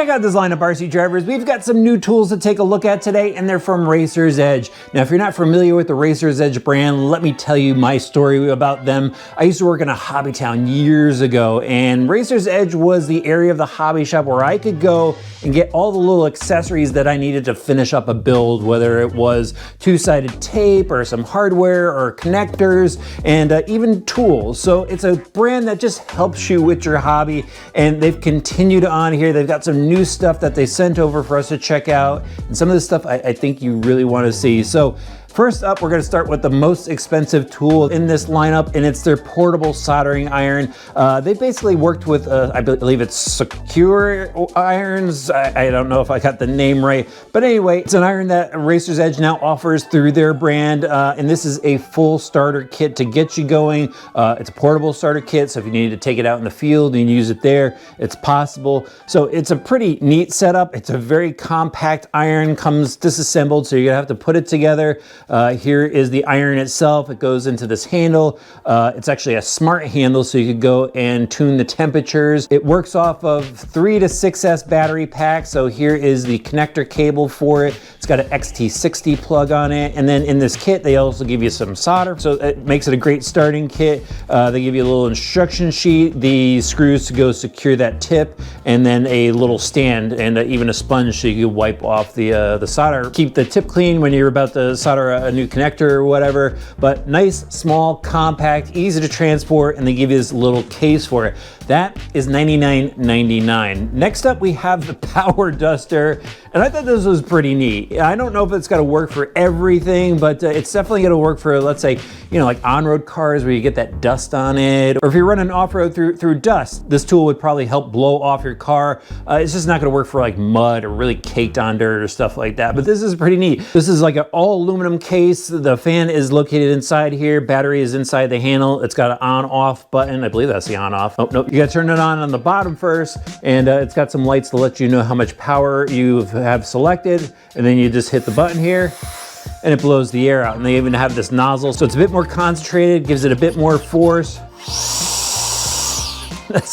Check out this line of RC drivers. We've got some new tools to take a look at today, and they're from Racer's Edge. Now, if you're not familiar with the Racer's Edge brand, let me tell you my story about them. I used to work in a hobby town years ago, and Racer's Edge was the area of the hobby shop where I could go and get all the little accessories that I needed to finish up a build, whether it was two-sided tape or some hardware or connectors and even tools. So it's a brand that just helps you with your hobby, and they've continued on here. They've got some new stuff that they sent over for us to check out, and some of the stuff I think you really want to see. So first up, we're going to start with the most expensive tool in this lineup, and it's their portable soldering iron. They basically worked with, I believe it's Secure Irons. I don't know if I got the name right, but anyway, it's an iron that Racer's Edge now offers through their brand, and this is a full starter kit to get you going. It's a portable starter kit, so if you need to take it out in the field and use it there, it's possible. So it's a pretty neat setup. It's a very compact iron, comes disassembled, so you're gonna have to put it together. Here is the iron itself. It goes into this handle. It's actually a smart handle, so you could go and tune the temperatures. It works off of 3 to 6S battery pack. So here is the connector cable for it. It's got an XT60 plug on it. And then in this kit, they also give you some solder. So it makes it a great starting kit. They give you a little instruction sheet, the screws to go secure that tip, and then a little stand and even a sponge so you can wipe off the solder. Keep the tip clean when you're about to solder a new connector or whatever. But nice, small, compact, easy to transport, and they give you this little case for it. That is $99.99. Next up, we have the Power Duster, and I thought this was pretty neat. I don't know if it's gonna work for everything, but it's definitely gonna work for, let's say, like on-road cars where you get that dust on it, or if you're running off-road through dust, this tool would probably help blow off your car. It's just not gonna work for like mud or really caked on dirt or stuff like that, but this is pretty neat. This is like an all aluminum case. The fan is located inside here. Battery is inside the handle. It's got an on-off button. I believe that's the on-off. Oh, no, you gotta turn it on the bottom first, and it's got some lights to let you know how much power you have selected, and then you just hit the button here, and it blows the air out. And they even have this nozzle, so it's a bit more concentrated, gives it a bit more force.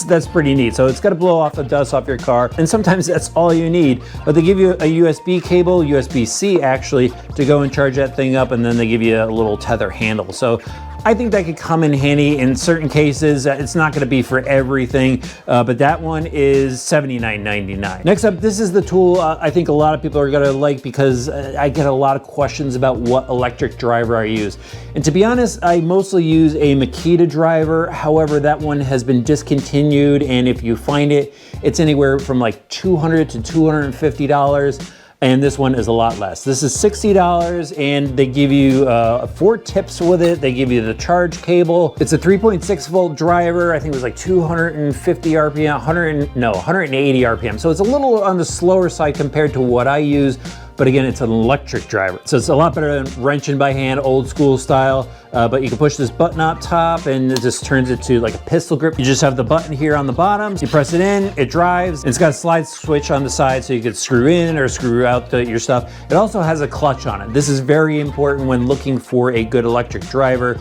That's pretty neat. So it's got to blow off the dust off your car, and sometimes that's all you need. But they give you a USB cable, USB-C actually, to go and charge that thing up, and then they give you a little tether handle. So I think that could come in handy in certain cases. It's not going to be for everything, but that one is $79.99. Next up, this is the tool I think a lot of people are going to like, because I get a lot of questions about what electric driver I use. And to be honest, I mostly use a Makita driver. However, that one has been discontinued, and if you find it, it's anywhere from like $200 to $250. And this one is a lot less. This is $60, and they give you 4 tips with it. They give you the charge cable. It's a 3.6 volt driver. I think it was like 250 RPM, 180 RPM. So it's a little on the slower side compared to what I use. But again, it's an electric driver. So it's a lot better than wrenching by hand, old school style. But you can push this button up top, and it just turns it to like a pistol grip. You just have the button here on the bottom. You press it in, it drives. It's got a slide switch on the side, so you could screw in or screw out your stuff. It also has a clutch on it. This is very important when looking for a good electric driver,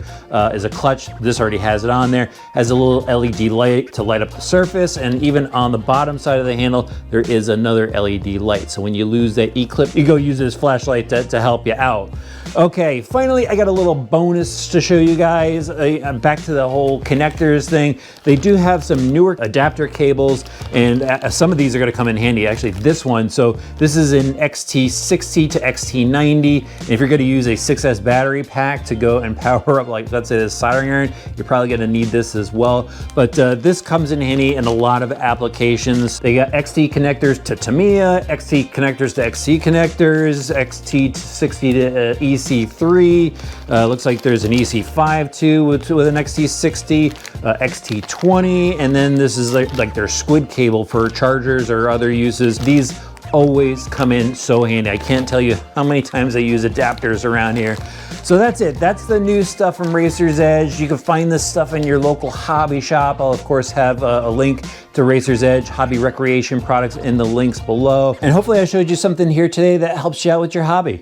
is a clutch. This already has it on there. Has a little LED light to light up the surface, and even on the bottom side of the handle, there is another LED light. So when you lose that E-clip, you go use this flashlight to help you out. Okay, finally, I got a little bonus to show you guys. Back to the whole connectors thing. They do have some newer adapter cables, and some of these are gonna come in handy. Actually, this one, so this is an XT60 to XT90. And if you're gonna use a 6S battery pack to go and power up, like let's say this soldering iron, you're probably gonna need this as well. But this comes in handy in a lot of applications. They got XT connectors to Tamiya, XT connectors to XC connectors, XT60 to EC3. Looks like there's an EC5 too with an XT60, XT20, and then this is like their squid cable for chargers or other uses. These always come in so handy. I can't tell you how many times I use adapters around here. So that's it. That's the new stuff from Racer's Edge. You can find this stuff in your local hobby shop. I'll of course have a link to Racer's Edge hobby recreation products in the links below. And hopefully I showed you something here today that helps you out with your hobby.